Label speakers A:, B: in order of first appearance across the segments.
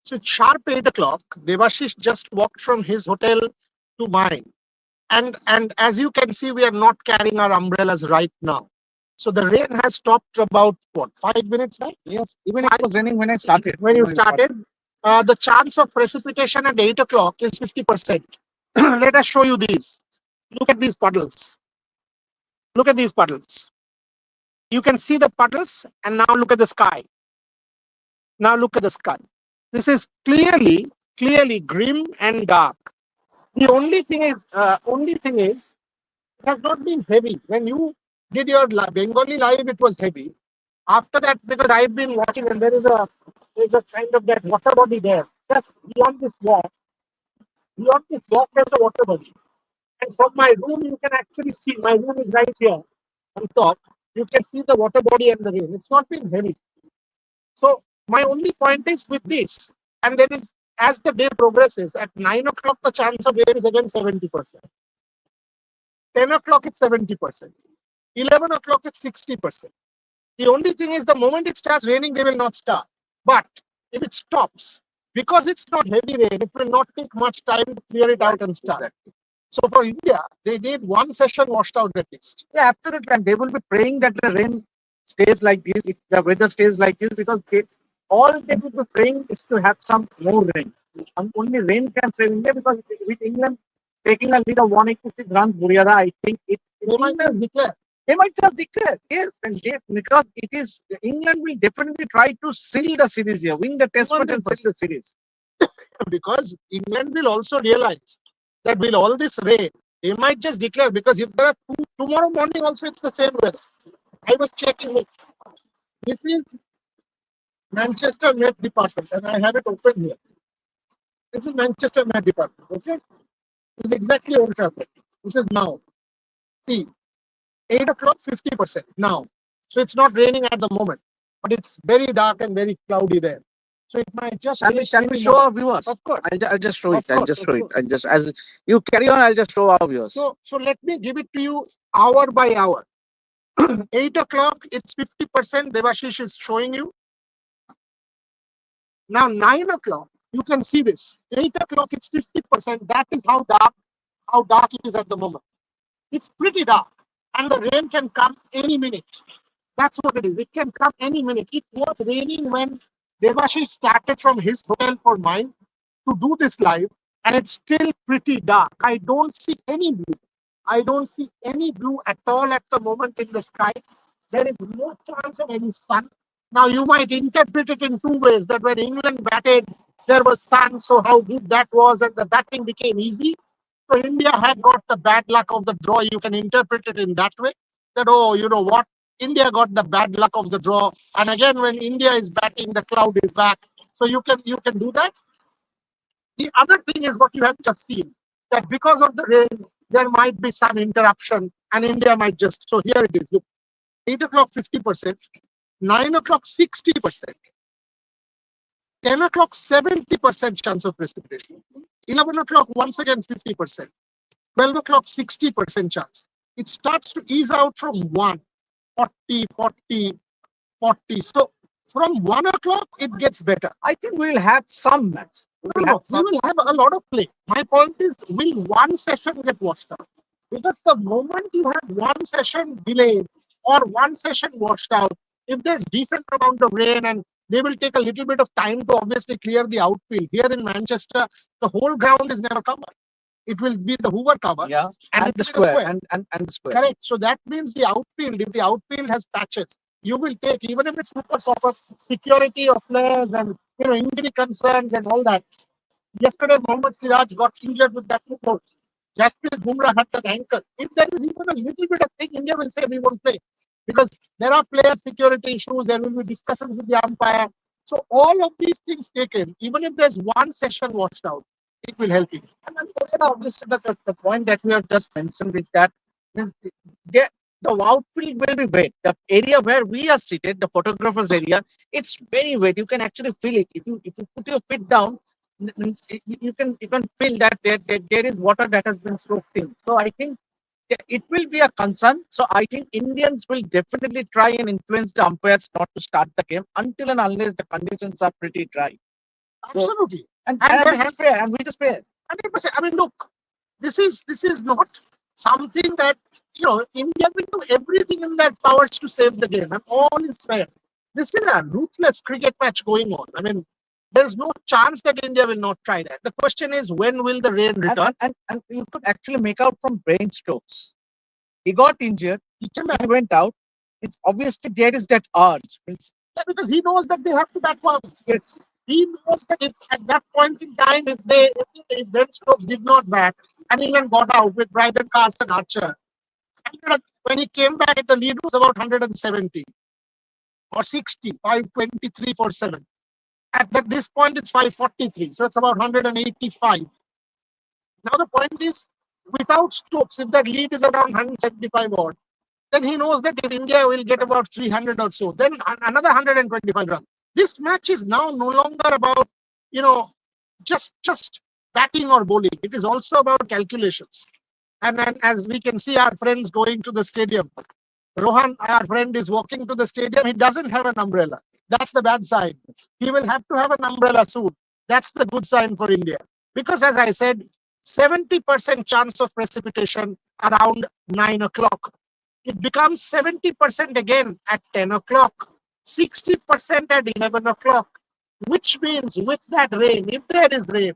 A: So it's sharp 8 o'clock. Devashish just walked from his hotel to mine. And as you can see, we are not carrying our umbrellas right now. So the rain has stopped about what, 5 minutes back?
B: Yes, even it was raining when I started.
A: When you started. The chance of precipitation at 8 o'clock is 50%. Let us show you these. Look at these puddles. Look at these puddles. You can see the puddles, and now look at the sky. Now look at the sky. This is clearly grim and dark. The only thing is, it has not been heavy. When you did your Bengali live, it was heavy. After that, because I've been watching, and there's a kind of that water body there. Just beyond this walk, there's a water body. And from my room, you can actually see. My room is right here on top. You can see the water body and the rain. It's not been heavy. So my only point is with this, and there is, as the day progresses, at 9 o'clock the chance of rain is again 70%. 10 o'clock it's 70%. 11 o'clock it's 60%. The only thing is, the moment it starts raining, they will not start. But if it stops, because it's not heavy rain, it will not take much time to clear it out and start. So for India, they need one session washed out at least.
B: Yeah, absolutely. And they will be praying that the rain stays like this, if the weather stays like this, because all they will be praying is to have some more rain. And only rain can save India, because with England taking a lead of 186 runs, Buriara, I think
A: They might have declared.
B: they might just declare, yes, and because it is, England will definitely try to seal the series here, win the test match and seal the series.
A: Because England will also realize that with all this rain, they might just declare, because if there are tomorrow morning also it's the same weather. I was checking it. This is Manchester Met Department, and I have it open here. This is Manchester Met Department. Okay, this is exactly what happened. This is now. See, 8 o'clock, 50% now. So it's not raining at the moment, but it's very dark and very cloudy there. So it might just.
B: Shall we show our viewers?
A: Of course.
B: I'll just show it.
A: Of
B: I'll just show
A: course.
B: it. I'll just, as you carry on, I'll just show our viewers.
A: So let me give it to you hour by hour. 8 o'clock, it's 50%. Devashish is showing you. Now 9 o'clock, you can see this. 8 o'clock, it's 50%. That is how dark it is at the moment. It's pretty dark, and the rain can come any minute. That's what it is. It can come any minute. It was raining when Devashish started from his hotel for mine to do this live, and it's still pretty dark. I don't see any blue. I don't see any blue at all at the moment in the sky. There is no chance of any sun. Now you might interpret it in two ways: that when England batted, there was sun, so how good that was, and the batting became easy. So India had got the bad luck of the draw. You can interpret it in that way. That, oh, you know what? India got the bad luck of the draw. And again, when India is batting, the cloud is back. So you can do that. The other thing is what you have just seen, that because of the rain, there might be some interruption, and India might just. So here it is. Look, 8 o'clock 50%, 9 o'clock 60%, 10 o'clock 70% chance of precipitation, 11 o'clock once again 50%, 12 o'clock 60% chance. It starts to ease out from 1, 40, 40, 40. So from 1 o'clock, it gets better.
B: I think we will have some match.
A: We will have a lot of play. My point is, will one session get washed out? Because the moment you have one session delayed or one session washed out, if there's decent amount of rain, and they will take a little bit of time to obviously clear the outfield. Here in Manchester, the whole ground is never covered. It will be the Hoover cover.
B: Yeah,
A: and
B: the square. And the square.
A: Correct. So that means the outfield, if the outfield has patches, you will take, even if it's super soccer, security of players and injury concerns and all that. Yesterday, Mohammad Siraj got injured with that football. Jasprit Bumrah had that ankle. If there is even a little bit of thing, India will say we won't play. Because there are player security issues, there will be discussions with the umpire. So all of these things taken, even if there's one session washed out, it will help you.
B: And obviously, the point that we have just mentioned is that the outfield will be wet. The area where we are seated, the photographer's area, it's very wet. You can actually feel it. If you put your feet down, you can feel that there is water that has been soaked in. So I think it will be a concern. So I think Indians will definitely try and influence the umpires not to start the game until and unless the conditions are pretty dry.
A: Absolutely.
B: And
A: And
B: we just fair, and we just fair.
A: 100%. I mean, look, this is not something that India will do everything in their powers to save the game, and all is fair. This is a ruthless cricket match going on. I mean, there's no chance that India will not try that. The question is, when will the rain return?
B: And you could actually make out from Brain Stokes. He got injured.
A: He came back.
B: He went out. It's obviously there is that urge.
A: Yeah, because he knows that they have to bat once.
B: Yes.
A: He knows that if at that point in time, if Ben Stokes did not bat and even got out with Bryden Carson Archer, when he came back, the lead was about 170 or 60, 523 for 7. At this point, it's 543, so it's about 185. Now the point is, without Stokes, if that lead is around 175 odd, then he knows that if India will get about 300 or so, then another 125 runs. This match is now no longer about, just batting or bowling. It is also about calculations. And then, as we can see our friends going to the stadium, Rohan, our friend, is walking to the stadium. He doesn't have an umbrella. That's the bad sign. He will have to have an umbrella soon. That's the good sign for India. Because as I said, 70% chance of precipitation around 9 o'clock. It becomes 70% again at 10 o'clock, 60% at 11 o'clock, which means with that rain, if there is rain,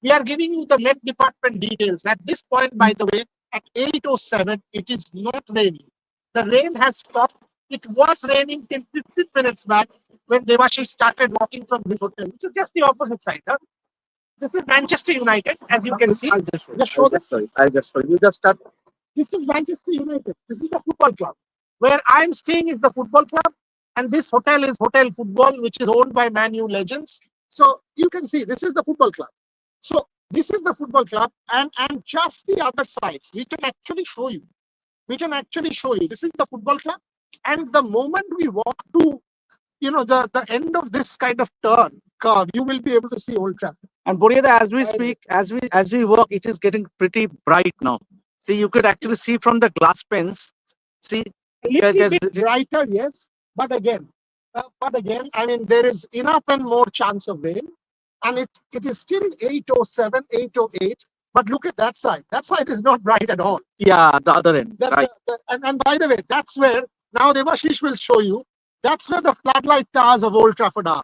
A: we are giving you the Met Department details. At this point, by the way, at 8:07, it is not raining. The rain has stopped. It was raining till 15 minutes back when Devashish started walking from this hotel, which is just the opposite side. Huh? This is Manchester United, as you can see. Just show this.
B: I'll just show you. Just start.
A: This is Manchester United. This is the football club. Where I'm staying is the football club, and this hotel is Hotel Football, which is owned by Man U legends. So you can see this is the football club. So this is the football club, and just the other side, we can actually show you. This is the football club, and the moment we walk to, the end of this kind of curve, you will be able to see Old Trafford.
B: And Boriada, as we speak, as we work, it is getting pretty bright now. See, you could actually see from the glass panes. See,
A: a little bit brighter, yes, but again, I mean, there is enough and more chance of rain, and it is still 8:07, 8:08. But look at that side. That side is not bright at all.
B: Yeah, the other end. Right.
A: And by the way, that's where now Devashish will show you. That's where the floodlight towers of Old Trafford are.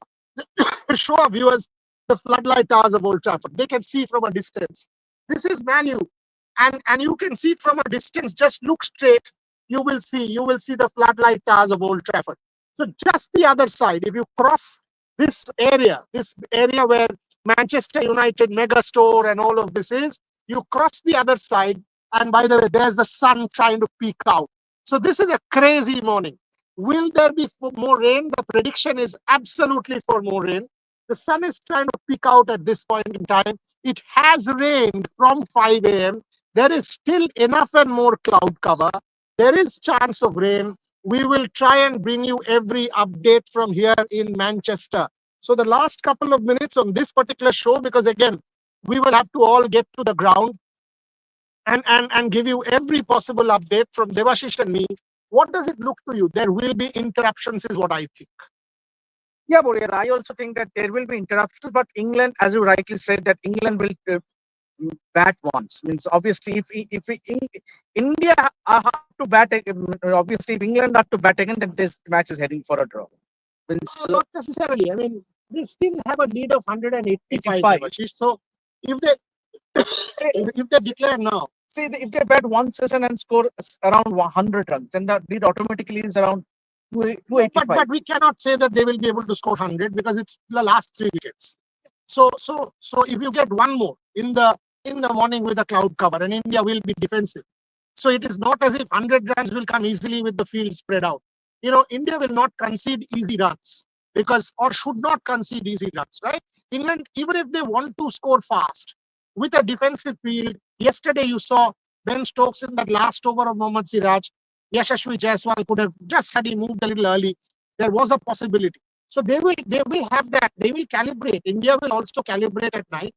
A: Show our viewers the floodlight towers of Old Trafford. They can see from a distance. This is Man U, and you can see from a distance. Just look straight. You will see the floodlight towers of Old Trafford. So just the other side, if you cross this area where Manchester United mega store and all of this is, you cross the other side, and by the way, there's the sun trying to peek out. So this is a crazy morning. Will there be more rain? The prediction is absolutely for more rain. The sun is trying to peek out at this point in time. It has rained from 5 a.m. There is still enough and more cloud cover. There is chance of rain. We will try and bring you every update from here in Manchester. So the last couple of minutes on this particular show, because again, we will have to all get to the ground and give you every possible update from Devashish and me. What does it look to you? There will be interruptions is what I think.
B: Yeah, Boriada, I also think that there will be interruptions, but England, as you rightly said, that England will bat once. Means obviously, if India are to bat, obviously if England are to bat again, then this match is heading for a draw.
A: Not necessarily. I mean, they still have a lead of 185. So if they declare now,
B: see, if they bat one session and score around 100 runs, then the lead automatically is around 285.
A: But we cannot say that they will be able to score 100 because it's the last 3 wickets. So if you get one more in the morning with a cloud cover, and India will be defensive. So it is not as if 100 runs will come easily with the field spread out. India will not concede easy runs or should not concede easy runs, right? England, even if they want to score fast with a defensive field, yesterday you saw Ben Stokes in that last over of Mohammad Siraj. Yashasvi Jaiswal could have just had he moved a little early. There was a possibility. So they will have that. They will calibrate. India will also calibrate at night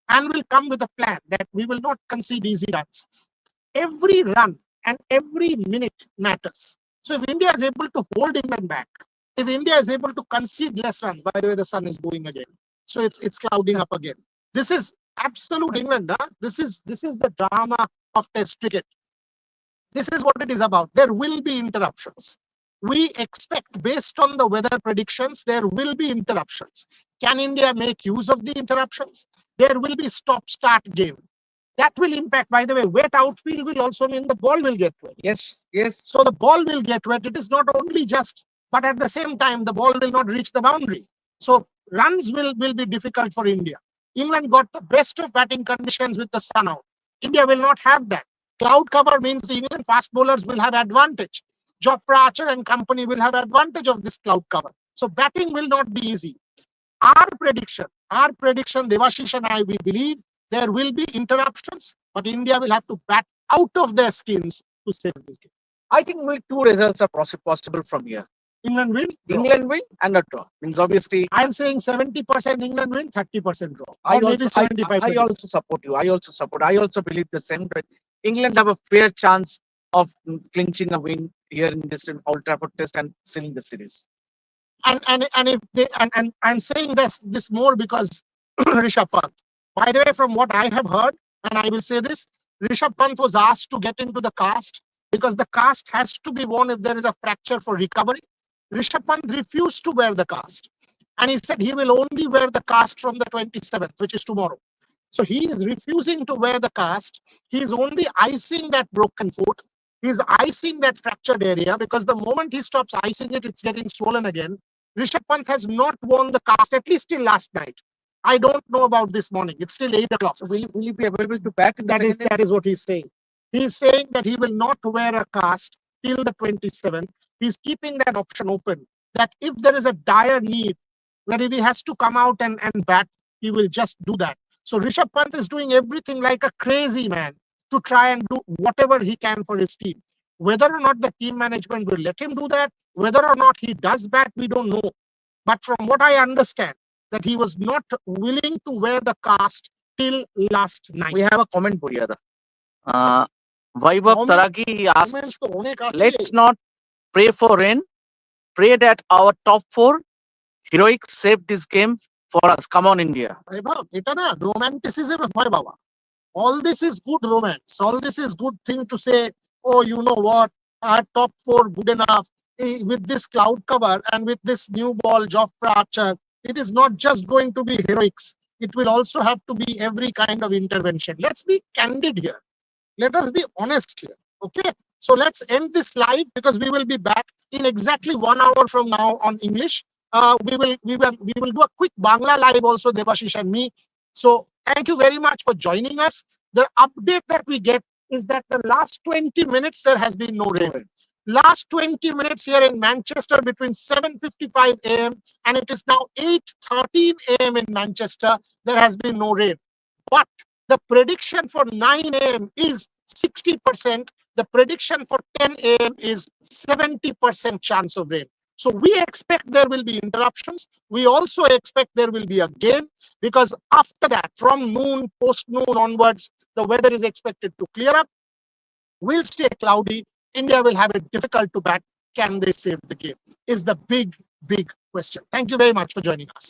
A: and will come with a plan that we will not concede easy runs. Every run and every minute matters. So if India is able to hold England back, if India is able to concede less runs, by the way, the sun is going again. So it's clouding up again. This is absolute England. Huh? This is the drama of Test cricket. This is what it is about. There will be interruptions. We expect, based on the weather predictions, there will be interruptions. Can India make use of the interruptions? There will be stop-start game. That will impact, by the way, wet outfield will also mean the ball will get wet.
B: Yes, yes.
A: So the ball will get wet. It is not only just, but at the same time, the ball will not reach the boundary. So runs will be difficult for India. England got the best of batting conditions with the sun out. India will not have that. Cloud cover means the England fast bowlers will have advantage. Jofra Archer and company will have advantage of this cloud cover. So batting will not be easy. Our prediction, Devashish and I, we believe there will be interruptions, but India will have to bat out of their skins to save this game.
B: I think two results are possible from here.
A: England win.
B: England win and a draw. Means obviously,
A: I'm saying 70% England win, 30% draw.
B: I
A: Or maybe
B: also,
A: 75.
B: I also support you. I also believe the same. That England have a fair chance of clinching a win here in this Old Trafford Test and sealing the series.
A: And if they and I'm saying this more because Rishabh Pant. By the way, from what I have heard, and I will say this, Rishabh Pant was asked to get into the cast because the cast has to be worn if there is a fracture for recovery. Rishabh Pant refused to wear the cast. And he said he will only wear the cast from the 27th, which is tomorrow. So he is refusing to wear the cast. He is only icing that broken foot. He is icing that fractured area because the moment he stops icing it, it's getting swollen again. Rishabh Pant has not worn the cast, at least till last night. I don't know about this morning. It's still 8 o'clock.
B: So will he be available to bat?
A: That is what he's saying. He's saying that he will not wear a cast till the 27th. He's keeping that option open, that if there is a dire need, that if he has to come out and bat, he will just do that. So Rishabh Pant is doing everything like a crazy man to try and do whatever he can for his team. Whether or not the team management will let him do that, whether or not he does bat, we don't know. But from what I understand, that he was not willing to wear the cast till last night.
B: We have a comment, Buriyada. Vaibhav Taragi asks, let's not pray for rain. Pray that our top 4 heroics save this game for us. Come on, India.
A: Vaibhav, এটা না romanticism হয় বাবা. All this is good romance. All this is good thing to say, oh, you know what, our top 4 good enough. With this cloud cover and with this new ball, Jofra Archer, it is not just going to be heroics. It will also have to be every kind of intervention. Let's be candid here. Let us be honest here. Okay. So let's end this live because we will be back in exactly 1 hour from now on English. We will do a quick Bangla live also, Devashish and me. So thank you very much for joining us. The update that we get is that the last 20 minutes there has been no rain. Last 20 minutes here in Manchester between 7:55 a.m. and it is now 8:13 a.m. in Manchester. There has been no rain. But the prediction for 9 a.m. is 60%. The prediction for 10 a.m. is 70% chance of rain. So we expect there will be interruptions. We also expect there will be a game because after that, from noon, post-noon onwards, the weather is expected to clear up. Will stay cloudy. India will have it difficult to bat. Can they save the game? Is the big question. Thank you very much for joining us.